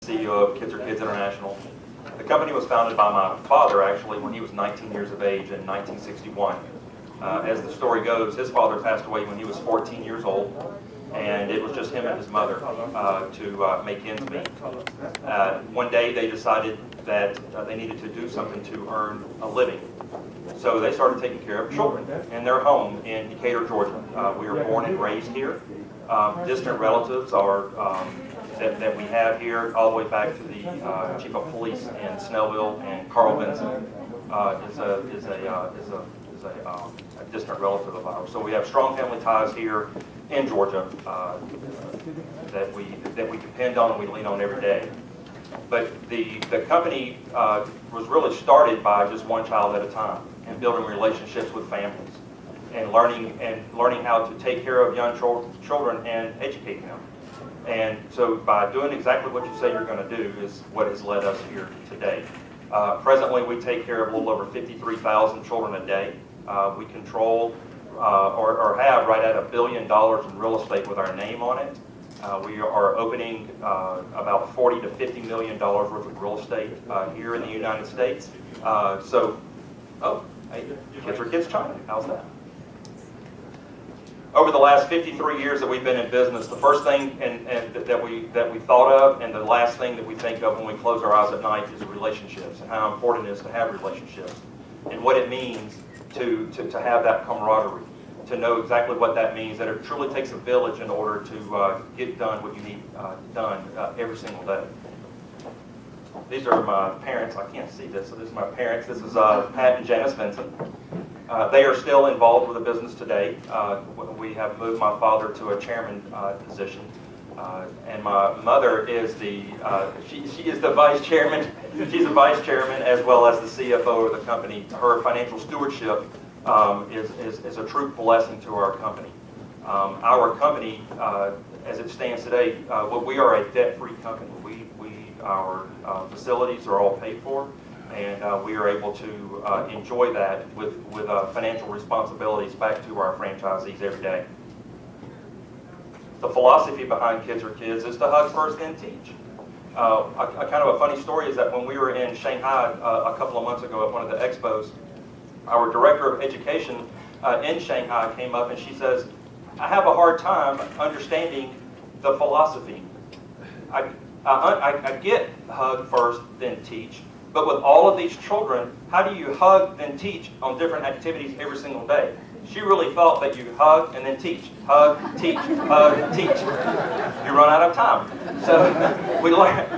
CEO of Kids Are Kids International. The company was founded by my father, actually, when he was 19 years of age in 1961. As the story goes, his father passed away when he was 14 years old, and it was just him and his mother to make ends meet. One day they decided that they needed to do something to earn a living. So they started taking care of children in their home in Decatur, Georgia. We were born and raised here. Distant relatives are that we have here, all the way back to the chief of police in Snellville, and Carl Vinson is a distant relative of ours. So we have strong family ties here in Georgia that we depend on and we lean on every day. But the company was really started by just one child at a time, and building relationships with families, and learning how to take care of young children and educate them. And so by doing exactly what you say you're going to do is what has led us here today. Presently, we take care of a little over 53,000 children a day. We control or have right at $1 billion in real estate with our name on it. We are opening about $40 to $50 million worth of real estate here in the United States. Hey, Kids Are Kids China, how's that? Over the last 53 years that we've been in business, the first thing that we thought of, and the last thing that we think of when we close our eyes at night, is relationships, and how important it is to have relationships, and what it means to have that camaraderie, to know exactly what that means, that it truly takes a village in order to get done what you need done every single day. These are my parents. I can't see this, so this is my parents. This is Pat and Janice Vincent. They are still involved with the business today. We have moved my father to a chairman position, and my mother is she is the vice chairman. She's a vice chairman as well as the CFO of the company. Her financial stewardship is a true blessing to our company. Our company, as it stands today, we are a debt-free company. Our facilities are all paid for, and we are able to enjoy that with financial responsibilities back to our franchisees every day. The philosophy behind Kids Are Kids is to hug first, then teach. A kind of a funny story is that when we were in Shanghai a couple of months ago at one of the expos, our director of education in Shanghai came up and she says, "I have a hard time understanding the philosophy. I get hug first, then teach, but with all of these children, how do you hug, then teach on different activities every single day?" She really felt that you hug and then teach, hug, teach, hug, teach. You run out of time. So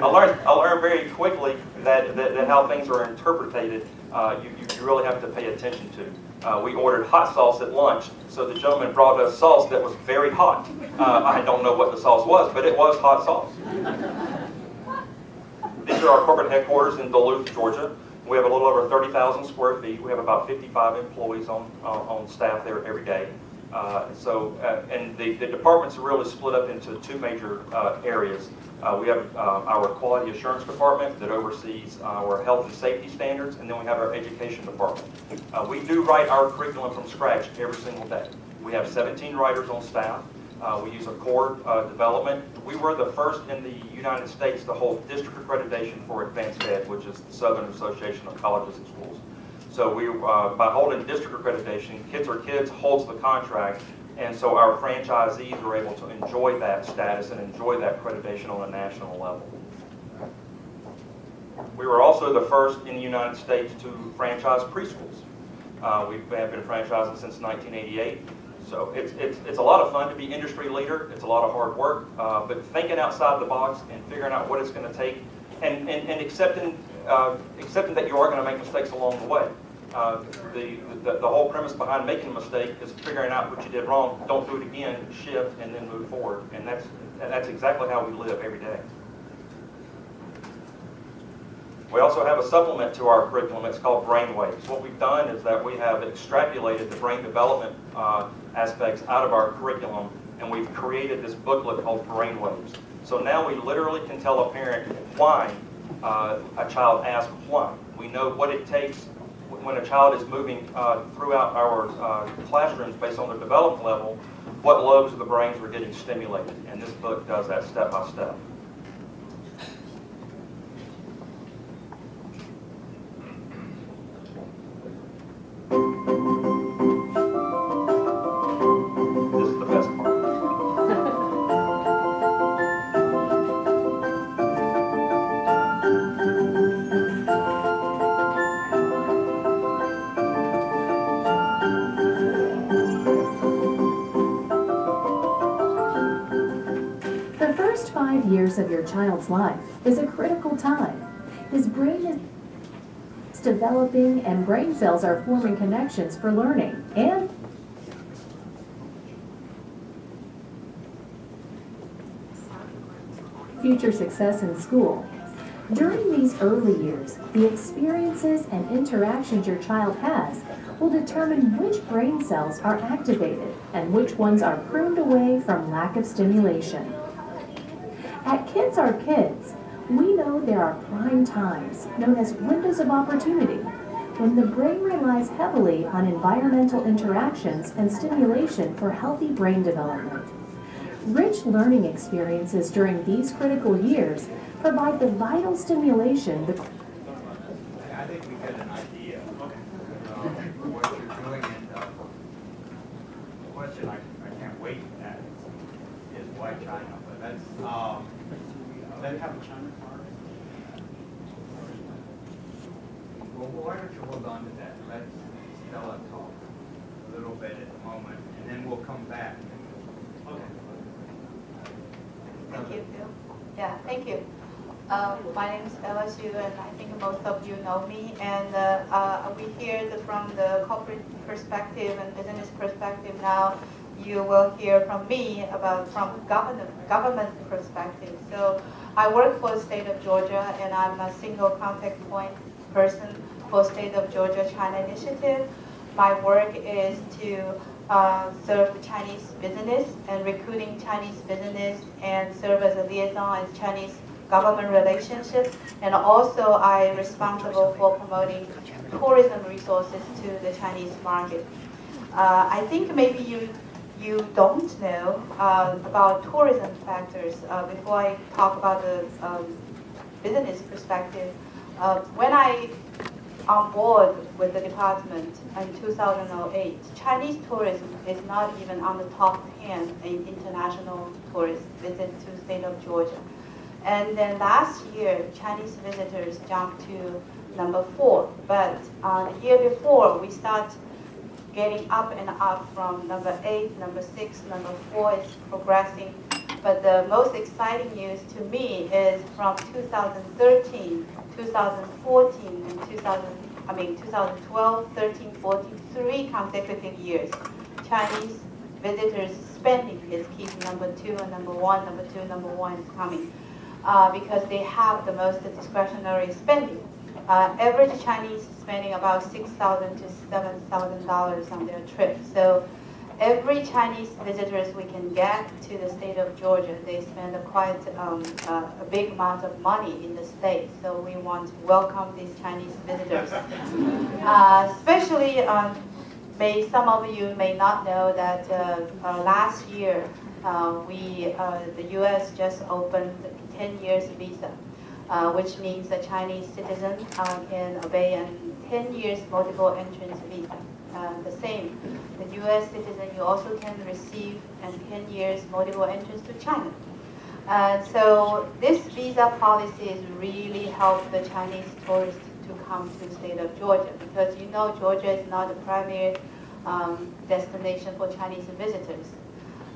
I learned very quickly that how things are interpreted, you really have to pay attention to. We ordered hot sauce at lunch, so the gentleman brought us sauce that was very hot. I don't know what the sauce was, but it was hot sauce. These are our corporate headquarters in Duluth, Georgia. We have a little over 30,000 square feet. We have about 55 employees on staff there every day. And the departments are really split up into two major areas. We have our quality assurance department that oversees our health and safety standards, and then we have our education department. We do write our curriculum from scratch every single day. We have 17 writers on staff. We use a core development. We were the first in the United States to hold district accreditation for advanced ed, which is the Southern Association of Colleges and Schools. So by holding district accreditation, Kids Are Kids holds the contract, and so our franchisees are able to enjoy that status and enjoy that accreditation on a national level. We were also the first in the United States to franchise preschools. We have been franchising since 1988. So it's a lot of fun to be industry leader. It's a lot of hard work, but thinking outside the box and figuring out what it's going to take, and accepting that you are going to make mistakes along the way. The whole premise behind making a mistake is figuring out what you did wrong. Don't do it again. Shift and then move forward. And that's exactly how we live every day. We also have a supplement to our curriculum. It's called Brainwaves. What we've done is that we have extrapolated the brain development aspects out of our curriculum, and we've created this booklet called Brainwaves. So now we literally can tell a parent why a child asks why. We know what it takes when a child is moving throughout our classrooms based on their development level, what lobes of the brains are getting stimulated. And this book does that step by step. years of your child's life is a critical time. His brain is developing and brain cells are forming connections for learning and future success in school. During these early years, the experiences and interactions your child has will determine which brain cells are activated and which ones are pruned away from lack of stimulation. At Kids Are Kids, we know there are prime times, known as windows of opportunity, when the brain relies heavily on environmental interactions and stimulation for healthy brain development. Rich learning experiences during these critical years provide the vital stimulation. I think we get an idea of what you're doing, and the question I can't wait to ask is why China? But that's then have a China part. Well, why don't you hold on to that? Let Stella talk a little bit at the moment, and then we'll come back. Okay. Thank you, Phil. Yeah, thank you. My name is Stella Xu, and I think most of you know me. And we hear from the corporate perspective and business perspective now. You will hear from me from government perspective. So I work for the state of Georgia, and I'm a single contact point person for State of Georgia China Initiative. My work is to serve Chinese business and recruiting Chinese business and serve as a liaison as Chinese government relationships. And also I'm responsible for promoting tourism resources to the Chinese market. I think maybe you don't know about tourism factors. Before I talk about the business perspective, when I on board with the department in 2008, Chinese tourism is not even on the top 10 in international tourist visit to the state of Georgia. And then last year, Chinese visitors jumped to number 4. But the year before, we start getting up and up from number 8, number 6, number 4 is progressing. But the most exciting news to me is from 2013, 2014, and 2012, 13, 14, 3 consecutive years, Chinese visitors spending is keeping number 2 and number 1, number 2, number 1 is coming because they have the most discretionary spending. Average Chinese is spending about $6,000 to $7,000 on their trip. So every Chinese visitors we can get to the state of Georgia, they spend quite a big amount of money in the state. So we want to welcome these Chinese visitors. Especially, some of you may not know that last year the U.S. just opened 10 years visa, which means a Chinese citizen can obey a 10 years multiple entrance visa. The same, the U.S. citizen, you also can receive a 10 years multiple entrance to China. So this visa policy has really helped the Chinese tourists to come to the state of Georgia, because you know Georgia is not the primary destination for Chinese visitors.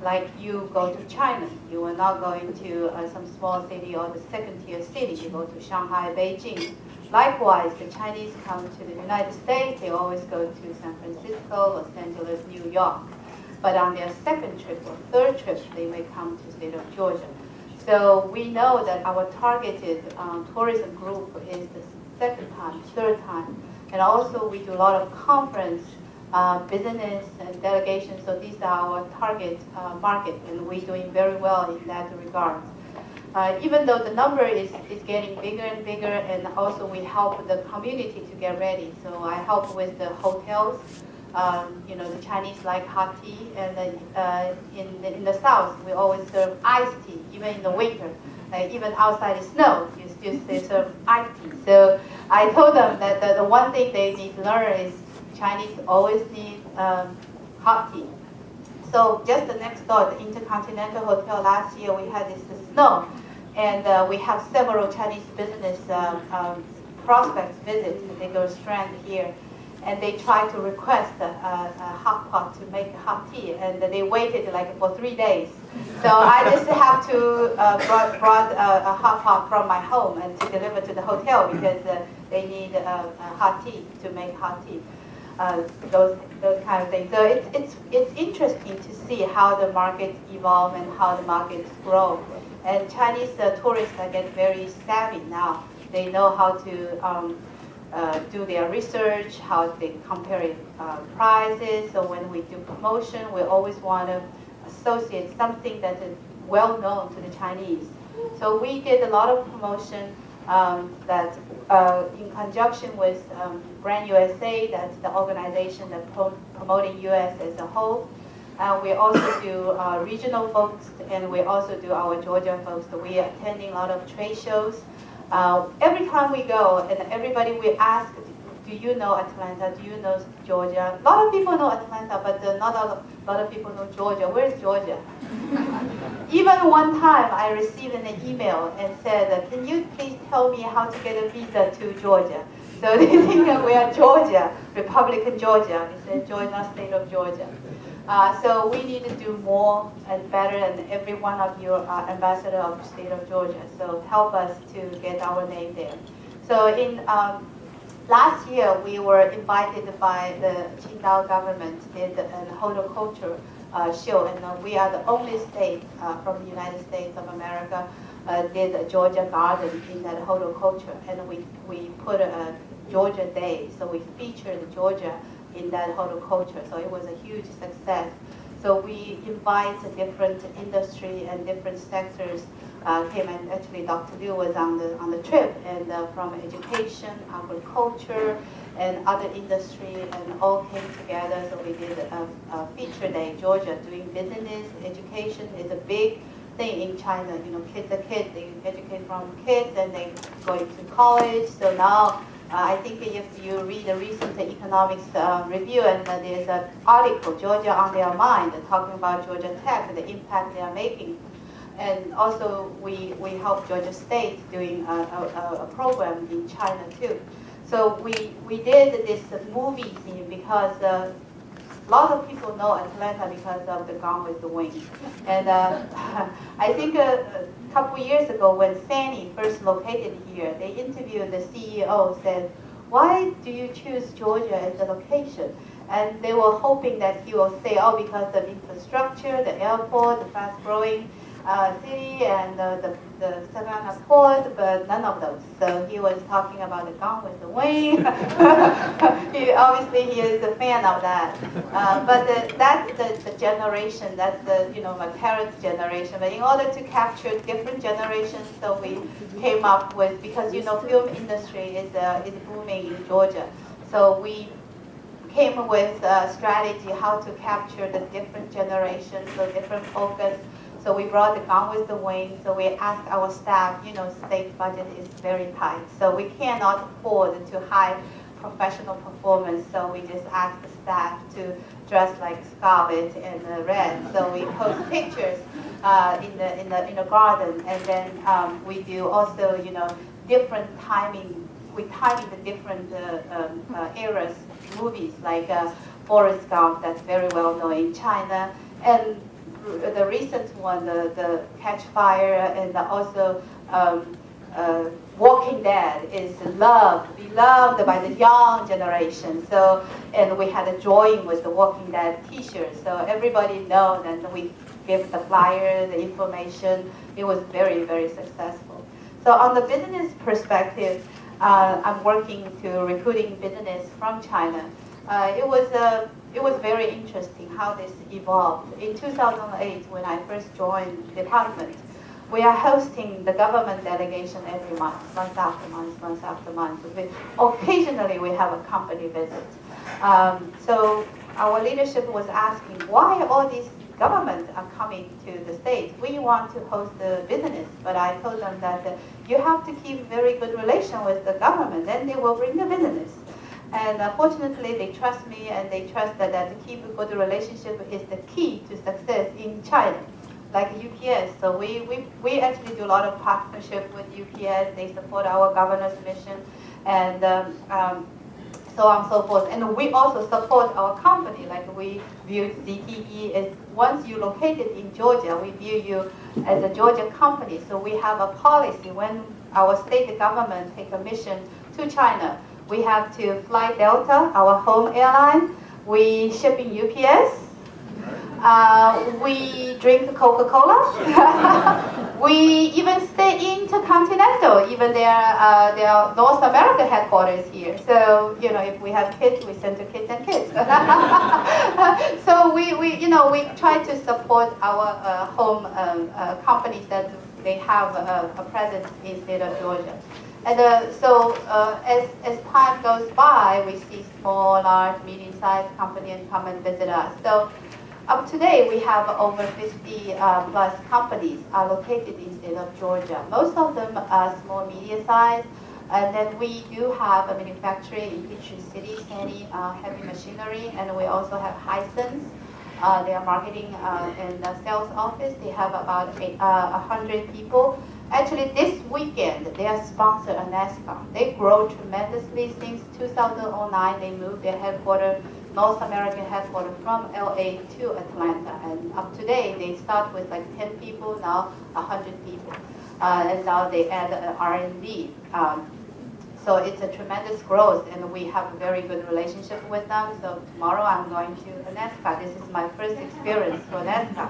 Like you go to China, you are not going to some small city or the second-tier city. You go to Shanghai, Beijing. Likewise, the Chinese come to the United States, they always go to San Francisco, Los Angeles, New York. But on their second trip or third trip, they may come to the state of Georgia. So we know that our targeted tourism group is the second time, third time. And also we do a lot of conference, business and delegation. So these are our target market, and we're doing very well in that regard. Even though the number is getting bigger and bigger, and also we help the community to get ready. So I help with the hotels. The Chinese like hot tea, and in the south we always serve iced tea, even in the winter. Even outside the snow, you still serve iced tea. So I told them that the one thing they need to learn is Chinese always need hot tea. So just the next door, the Intercontinental Hotel, last year we had this snow, and we have several Chinese business prospects visit. They go strand here. and they tried to request a hot pot to make hot tea, and they waited like for 3 days. So I just have to brought a hot pot from my home and to deliver to the hotel because they need a hot tea to make hot tea. Those kind of things. So it's interesting to see how the markets evolve and how the markets grow. And Chinese tourists get very savvy now. They know how to do their research, how they compare prices. So when we do promotion, we always want to associate something that is well known to the Chinese. So we did a lot of promotion that in conjunction with Brand USA, that's the organization that promoting US as a whole. We also do regional folks, and we also do our Georgia folks. So we are attending a lot of trade shows. Every time we go, and everybody we ask, do you know Atlanta? Do you know Georgia? A lot of people know Atlanta, but not a lot of people know Georgia. Where's Georgia? Even one time I received an email and said, can you please tell me how to get a visa to Georgia? So they think that we are Georgia, Republican Georgia. It's in Georgia, state of Georgia. So we need to do more and better, and every one of you are ambassador of the state of Georgia. So help us to get our name there. So in last year, we were invited by the Qingdao government did a horticulture show, and we are the only state from the United States of America did a Georgia garden in that horticulture, and we put a Georgia Day, so we featured Georgia in that horticulture, so it was a huge success. So we invite different industry and different sectors came, and actually Dr. Liu was on the trip, and from education, agriculture, and other industry, and all came together. So we did a feature day. Georgia doing business, education is a big thing in China. You know, kids are kids. They educate from kids, and they go to college. So now, I think if you read a recent economics review, and there's an article, Georgia on Their Mind, talking about Georgia Tech, the impact they are making. And also, we help Georgia State doing a program in China too. So we did this movie scene because a lot of people know Atlanta because of the Gone with the Wind. And I think a couple years ago when Sandy first located here, they interviewed the CEO, said, why do you choose Georgia as a location? And they were hoping that he will say, oh, because of infrastructure, the airport, the fast-growing city, and the Savannah port, but none of those. So he was talking about the Gone with the Wind. Obviously, he is a fan of that. But that's the generation. That's my parents' generation. But in order to capture different generations, so we came up with, because film industry is booming in Georgia. So we came with a strategy how to capture the different generations, so different focus. So we brought the Gone with the Wind. So we asked our staff, state budget is very tight. So we cannot afford to hire professional performance. So we just asked the staff to dress like Scarlet and Red. So we post pictures in the garden, and then we do also different timing. We time the different eras, movies like Forrest Gump, that's very well known in China, and the recent one, the Catch Fire, and also Walking Dead is beloved by the young generation. So, and we had a drawing with the Walking Dead T-shirt. So everybody knows, and we give the flyer, the information. It was very, very successful. So on the business perspective, I'm working to recruiting business from China. It was very interesting how this evolved. In 2008, when I first joined the department, we are hosting the government delegation every month after month. Occasionally, we have a company visit. So our leadership was asking, why all these governments are coming to the state? We want to host the business, but I told them that you have to keep very good relation with the government, then they will bring the business. And fortunately, they trust me, and they trust that to keep a good relationship is the key to success in China, like UPS. So we actually do a lot of partnership with UPS. They support our governor's mission. And so on and so forth. And we also support our company, like we view ZTE as, once you located in Georgia, we view you as a Georgia company. So we have a policy when our state government take a mission to China, we have to fly Delta, our home airline, we ship in UPS, we drink Coca-Cola. We even stay intercontinental, even their North America headquarters here. So, you know, if we have kids, we send to kids and kids. So we try to support our home companies that they have a presence in state of Georgia. And as time goes by, we see small, large, medium-sized companies come and visit us. So up to date, we have over 50 plus companies are located in the state of Georgia. Most of them are small, medium-sized. And then we do have a manufacturing in Peachtree City, Sandy Heavy Machinery, and we also have Hisense. Their marketing and sales office, they have about 100 people. Actually, this weekend, they are sponsored a NASCAR. They grow tremendously since 2009. They moved their headquarters, North American headquarters, from LA to Atlanta. And up to date, they start with like 10 people, now 100 people. And now they add R&D. So it's a tremendous growth, and we have a very good relationship with them. So tomorrow I'm going to NASCAR. This is my first experience for NASCAR.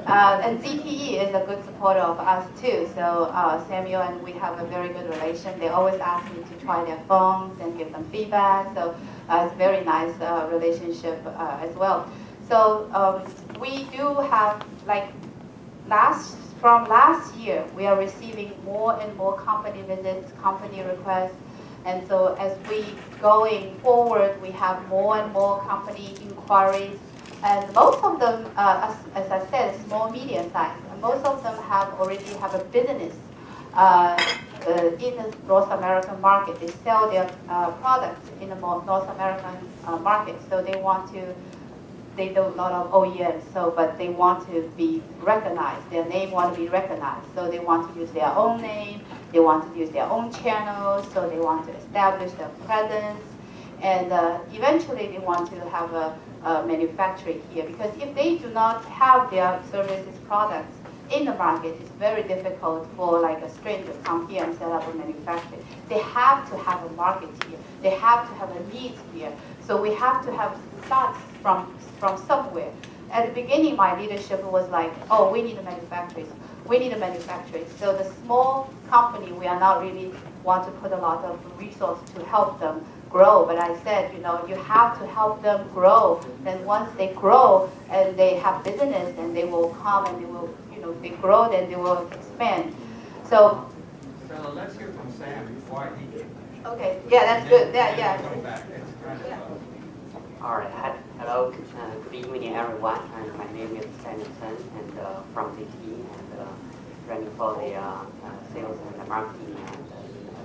And ZTE is a good supporter of us too. So Samuel and we have a very good relation. They always ask me to try their phones and give them feedback. So it's a very nice relationship as well. So we do have, like, from last year, we are receiving more and more company visits, company requests. And so as we going forward, we have more and more company inquiries. And most of them, as I said, small, medium size. And most of them already have a business in the North American market. They sell their products in the North American market. So they do a lot of OEMs, but they want to be recognized. Their name want to be recognized. So they want to use their own name. They want to use their own channels. So they want to establish their presence. And eventually they want to have a manufacturing here. Because if they do not have their services, products in the market, it's very difficult for like a stranger to come here and set up a manufacturing. They have to have a market here. They have to have a need here. So we have to have starts from somewhere. At the beginning, my leadership was like, oh, we need a manufacturing. We need a manufacturing. So the small company, we are not really want to put a lot of resources to help them grow. But I said, you have to help them grow. Then once they grow and they have business, then they will come and they will, they grow, then they will expand. So let's hear from Sam before I eat. Okay, yeah, that's good. Yeah. Go back. All right. Hello. Good evening, everyone. And my name is Sanderson, and from ZTE, and running for the sales and the marketing and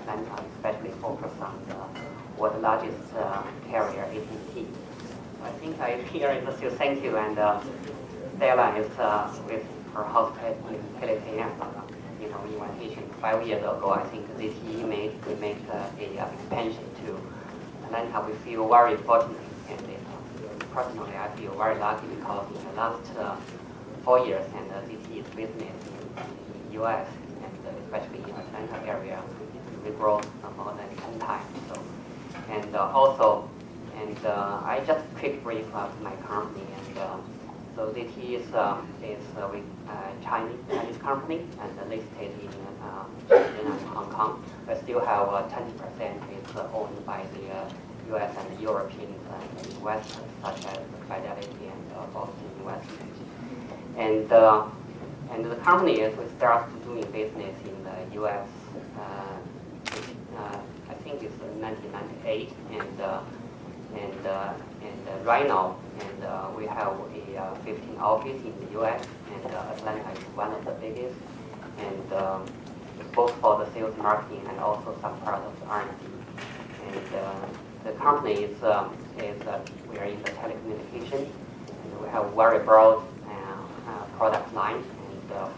Atlanta, especially focused on the world's largest carrier, AT&T. I think I here is to thank you, and Stella is with her hospitality and invitation 5 years ago. I think ZTE made a expansion to Atlanta. We feel very fortunate. And personally, I feel very lucky because in the last 4 years, and ZTE's business in the U.S. and especially in the Atlanta area, we grow more than 10 times. So, and I just quick brief of my company. And so ZTE is with Chinese company and listed in China and Hong Kong. We still have 20% is owned by the U.S. and European investors such as Fidelity and Boston Investment. And the company is we start doing business in the U.S. I think it's 1998, and right now, and we have a 15 office in the U.S. and Atlanta is one of the biggest, and both for the sales, marketing, and also some part of the R&D. And the company is we are in the telecommunication, and we have very broad product line, and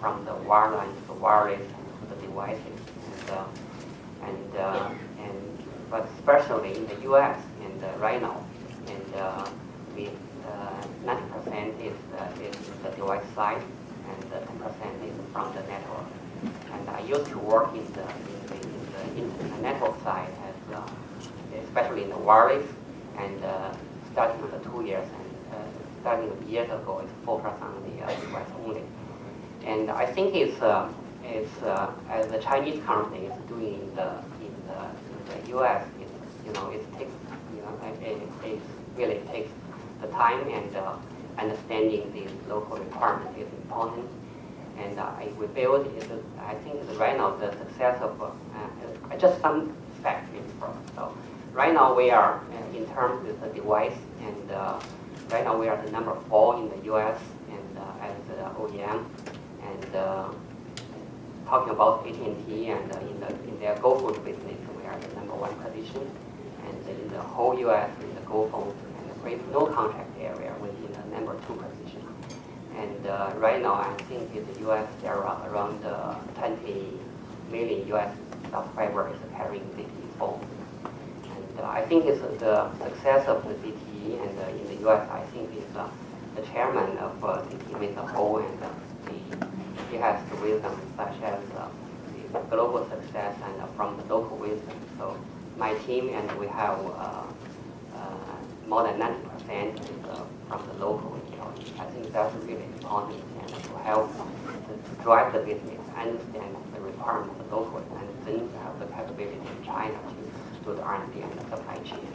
from the wireline to wireless to the devices, but especially in the U.S. and and right now, and we 90% is the device side, and 10% is from the network. And I used to work in the network side, especially in the wireless, and starting with the 2 years, and starting years ago, it's focused on the device only. And I think it's as the Chinese company is doing in the U.S. It takes it really takes the time, and understanding the local requirement is important. And we build it. I think right now the success of just some facts first. So right now we are in terms with the device, and right now we are the number 4 in the U.S. and as the OEM. And talking about AT&T, and in their Go phone business, we are the number 1 position. And in the whole U.S. in the Go phone and the no contract area, we're in the number 2 position. And right now, I think in the U.S. there are around 20 million U.S. subscribers carrying ZTE phones. And I think it's the success of the ZTE, and in the U.S. I think is the chairman of ZTE as a whole, and he has the wisdom such as the global success and from the local wisdom. So my team and we have more than 90% is from the local. I think that's really important, and to help to drive the business, understand the requirements locally, and then have the capability in China to do the R&D and the supply chain.